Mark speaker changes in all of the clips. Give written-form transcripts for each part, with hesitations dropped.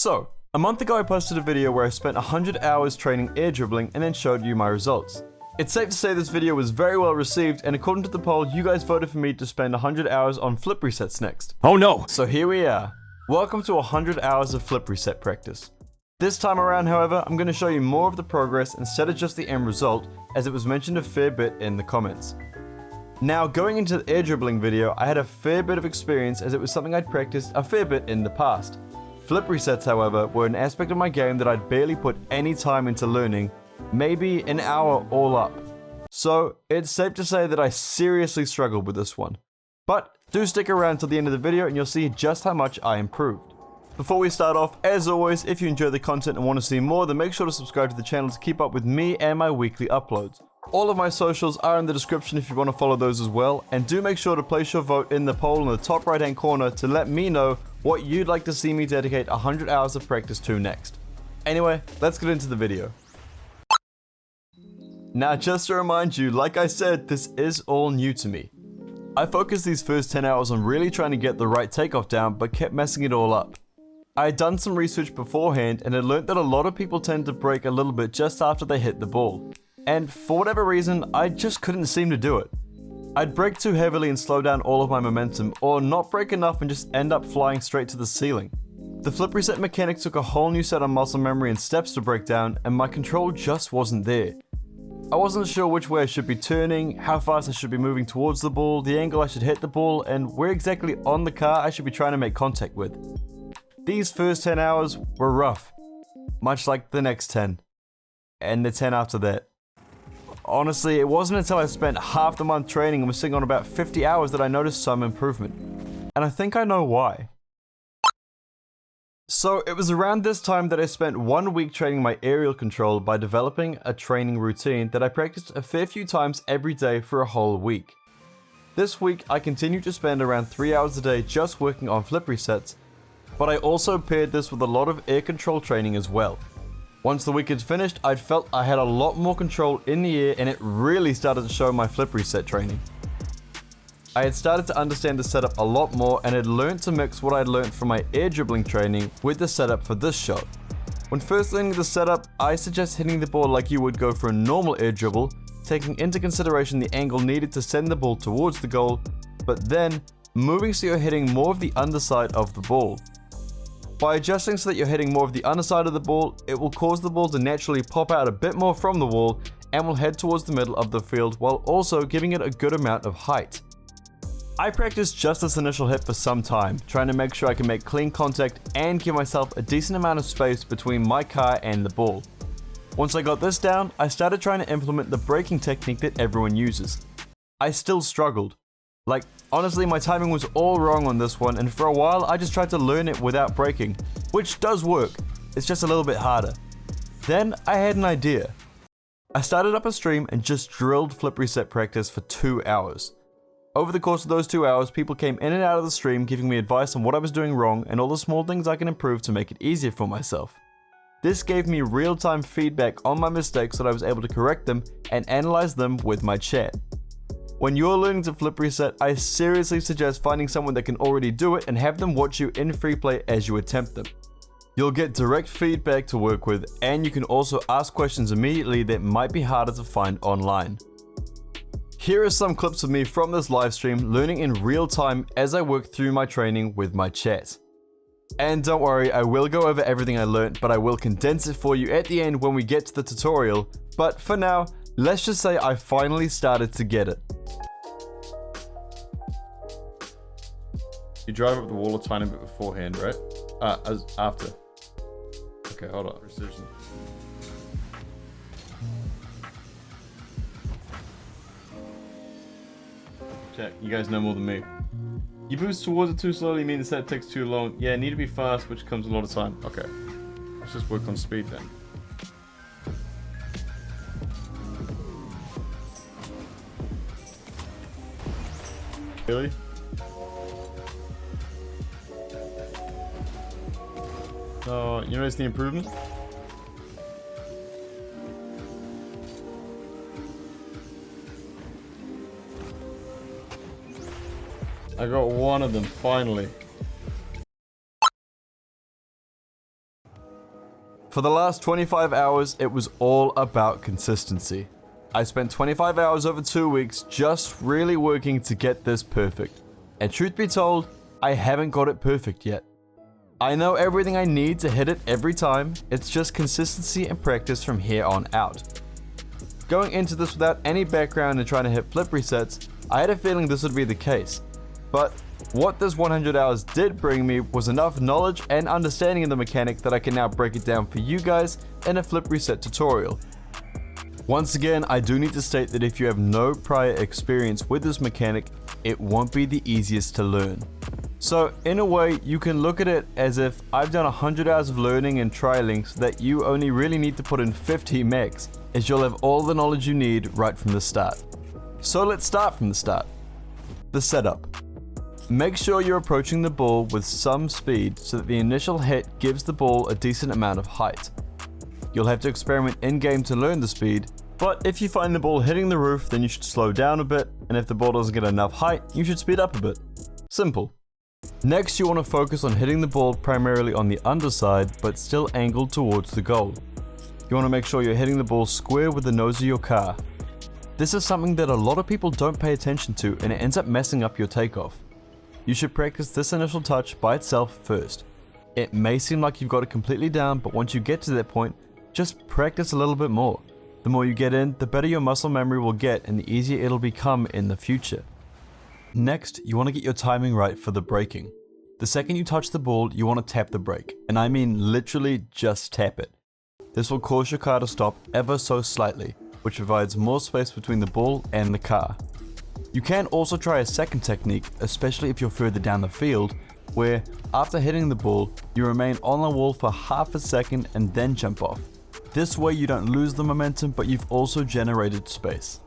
Speaker 1: So, a month ago I posted a video where I spent 100 hours training air dribbling and then showed you my results. It's safe to say this video was very well received, and according to the poll, you guys voted for me to spend 100 hours on flip resets next.
Speaker 2: Oh no!
Speaker 1: So here we are. Welcome to 100 hours of flip reset practice. This time around, however, I'm going to show you more of the progress instead of just the end result, as it was mentioned a fair bit in the comments. Now, going into the air dribbling video, I had a fair bit of experience as it was something I'd practiced a fair bit in the past. Flip resets, however, were an aspect of my game that I'd barely put any time into learning, maybe an hour all up. So, it's safe to say that I seriously struggled with this one. But do stick around till the end of the video and you'll see just how much I improved. Before we start off, as always, if you enjoy the content and want to see more, then make sure to subscribe to the channel to keep up with me and my weekly uploads. All of my socials are in the description if you want to follow those as well, and do make sure to place your vote in the poll in the top right hand corner to let me know what you'd like to see me dedicate 100 hours of practice to next. Anyway, let's get into the video. Now, just to remind you, like I said, this is all new to me. I focused these first 10 hours on really trying to get the right takeoff down, but kept messing it all up. I had done some research beforehand and had learnt that a lot of people tend to break a little bit just after they hit the ball. And for whatever reason, I just couldn't seem to do it. I'd brake too heavily and slow down all of my momentum, or not brake enough and just end up flying straight to the ceiling. The flip reset mechanic took a whole new set of muscle memory and steps to break down, and my control just wasn't there. I wasn't sure which way I should be turning, how fast I should be moving towards the ball, the angle I should hit the ball, and where exactly on the car I should be trying to make contact with. These first 10 hours were rough, much like the next 10, and the 10 after that. Honestly, it wasn't until I spent half the month training and was sitting on about 50 hours that I noticed some improvement. And I think I know why. So it was around this time that I spent 1 week training my aerial control by developing a training routine that I practiced a fair few times every day for a whole week. This week I continued to spend around 3 hours a day just working on flip resets, but I also paired this with a lot of air control training as well. Once the week had finished, I'd felt I had a lot more control in the air, and it really started to show my flip reset training. I had started to understand the setup a lot more and had learned to mix what I'd learned from my air dribbling training with the setup for this shot. When first learning the setup, I suggest hitting the ball like you would go for a normal air dribble, taking into consideration the angle needed to send the ball towards the goal, but then moving so you're hitting more of the underside of the ball. By adjusting so that you're hitting more of the underside of the ball, it will cause the ball to naturally pop out a bit more from the wall and will head towards the middle of the field while also giving it a good amount of height. I practiced just this initial hit for some time, trying to make sure I can make clean contact and give myself a decent amount of space between my car and the ball. Once I got this down, I started trying to implement the braking technique that everyone uses. I still struggled. Like, honestly, my timing was all wrong on this one, and for a while I just tried to learn it without braking, which does work, it's just a little bit harder. Then I had an idea. I started up a stream and just drilled flip reset practice for 2 hours. Over the course of those 2 hours, people came in and out of the stream giving me advice on what I was doing wrong and all the small things I can improve to make it easier for myself. This gave me real-time feedback on my mistakes so that I was able to correct them and analyze them with my chat. When you're learning to flip reset, I seriously suggest finding someone that can already do it and have them watch you in Freeplay as you attempt them. You'll get direct feedback to work with, and you can also ask questions immediately that might be harder to find online. Here are some clips of me from this live stream learning in real time as I work through my training with my chat. And don't worry, I will go over everything I learned, but I will condense it for you at the end when we get to the tutorial. But for now, let's just say I finally started to get it.
Speaker 2: You drive up the wall a tiny bit beforehand, right? After. Okay, hold on. Precision. Check. You guys know more than me. You boost towards it too slowly, means that takes too long. Yeah, need to be fast, which comes a lot of time. Okay. Let's just work on speed then. Really? So, you notice the improvement? I got one of them, finally.
Speaker 1: For the last 25 hours, it was all about consistency. I spent 25 hours over 2 weeks just really working to get this perfect. And truth be told, I haven't got it perfect yet. I know everything I need to hit it every time, it's just consistency and practice from here on out. Going into this without any background and trying to hit flip resets, I had a feeling this would be the case. But what this 100 hours did bring me was enough knowledge and understanding of the mechanic that I can now break it down for you guys in a flip reset tutorial. Once again, I do need to state that if you have no prior experience with this mechanic, it won't be the easiest to learn. So in a way, you can look at it as if I've done 100 hours of learning and trialing so that you only really need to put in 50 megs, as you'll have all the knowledge you need right from the start. So let's start from the start. The setup. Make sure you're approaching the ball with some speed so that the initial hit gives the ball a decent amount of height. You'll have to experiment in-game to learn the speed, but if you find the ball hitting the roof, then you should slow down a bit, and if the ball doesn't get enough height, you should speed up a bit. Simple. Next, you want to focus on hitting the ball primarily on the underside, but still angled towards the goal. You want to make sure you're hitting the ball square with the nose of your car. This is something that a lot of people don't pay attention to, and it ends up messing up your takeoff. You should practice this initial touch by itself first. It may seem like you've got it completely down, but once you get to that point, just practice a little bit more. The more you get in, the better your muscle memory will get and the easier it'll become in the future. Next, you want to get your timing right for the braking. The second you touch the ball, you want to tap the brake, and I mean literally just tap it. This will cause your car to stop ever so slightly, which provides more space between the ball and the car. You can also try a second technique, especially if you're further down the field, where after hitting the ball, you remain on the wall for half a second and then jump off. This way you don't lose the momentum, but you've also generated space.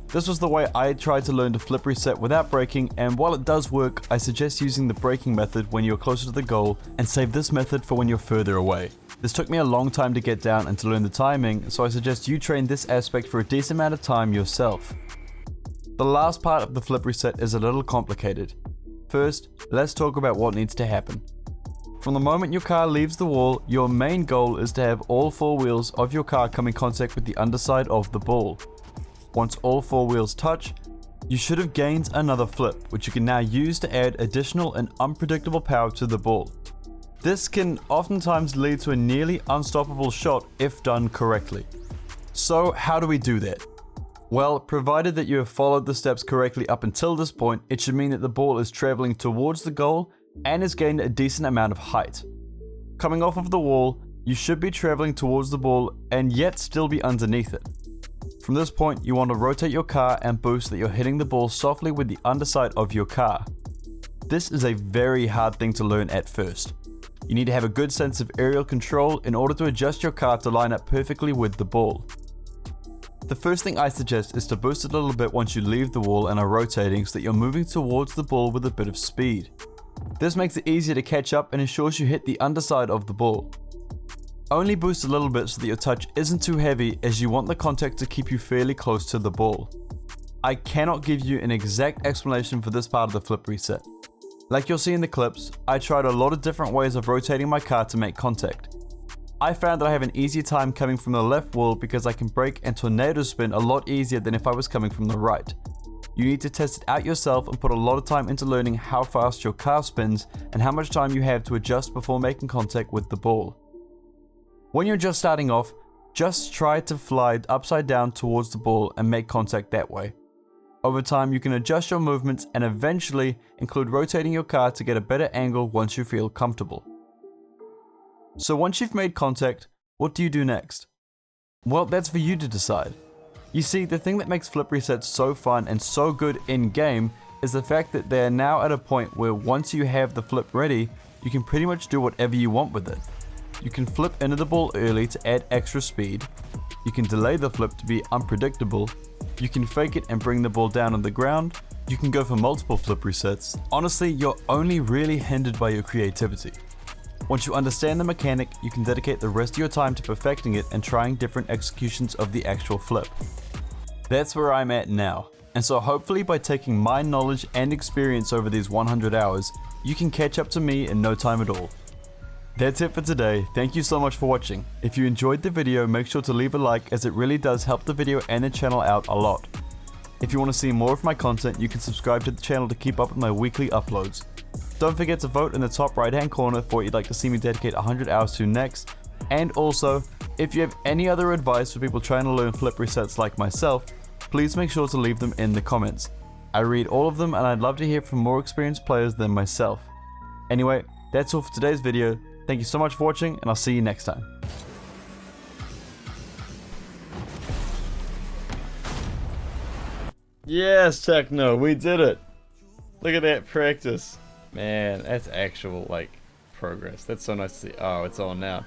Speaker 1: This was the way I tried to learn to flip reset without braking, and while it does work, I suggest using the braking method when you're closer to the goal and save this method for when you're further away. This took me a long time to get down and to learn the timing, so I suggest you train this aspect for a decent amount of time yourself. The last part of the flip reset is a little complicated. First, let's talk about what needs to happen. From the moment your car leaves the wall, your main goal is to have all 4 wheels of your car come in contact with the underside of the ball. Once all 4 wheels touch, you should have gained another flip, which you can now use to add additional and unpredictable power to the ball. This can oftentimes lead to a nearly unstoppable shot if done correctly. So how do we do that? Well, provided that you have followed the steps correctly up until this point, it should mean that the ball is traveling towards the goal and has gained a decent amount of height. Coming off of the wall, you should be traveling towards the ball and yet still be underneath it. From this point, you want to rotate your car and boost that you're hitting the ball softly with the underside of your car. This is a very hard thing to learn at first. You need to have a good sense of aerial control in order to adjust your car to line up perfectly with the ball. The first thing I suggest is to boost it a little bit once you leave the wall and are rotating so that you're moving towards the ball with a bit of speed. This makes it easier to catch up and ensures you hit the underside of the ball. Only boost a little bit so that your touch isn't too heavy, as you want the contact to keep you fairly close to the ball. I cannot give you an exact explanation for this part of the flip reset. Like you'll see in the clips, I tried a lot of different ways of rotating my car to make contact. I found that I have an easier time coming from the left wall because I can brake and tornado spin a lot easier than if I was coming from the right. You need to test it out yourself and put a lot of time into learning how fast your car spins and how much time you have to adjust before making contact with the ball. When you're just starting off, just try to fly upside down towards the ball and make contact that way. Over time, you can adjust your movements and eventually include rotating your car to get a better angle once you feel comfortable. So once you've made contact, what do you do next? Well, that's for you to decide. You see, the thing that makes flip resets so fun and so good in-game is the fact that they're now at a point where once you have the flip ready, you can pretty much do whatever you want with it. You can flip into the ball early to add extra speed, you can delay the flip to be unpredictable, you can fake it and bring the ball down on the ground, you can go for multiple flip resets. Honestly, you're only really hindered by your creativity. Once you understand the mechanic, you can dedicate the rest of your time to perfecting it and trying different executions of the actual flip. That's where I'm at now, and so hopefully by taking my knowledge and experience over these 100 hours, you can catch up to me in no time at all. That's it for today. Thank you so much for watching. If you enjoyed the video, make sure to leave a like, as it really does help the video and the channel out a lot. If you want to see more of my content, you can subscribe to the channel to keep up with my weekly uploads. Don't forget to vote in the top right hand corner for what you'd like to see me dedicate 100 hours to next. And also, if you have any other advice for people trying to learn flip resets like myself, please make sure to leave them in the comments. I read all of them and I'd love to hear from more experienced players than myself. Anyway, that's all for today's video. Thank you so much for watching, and I'll see you next time.
Speaker 2: Yes, Techno, we did it. Look at that practice. Man, that's actual, like, progress. That's so nice to see. Oh, it's on now.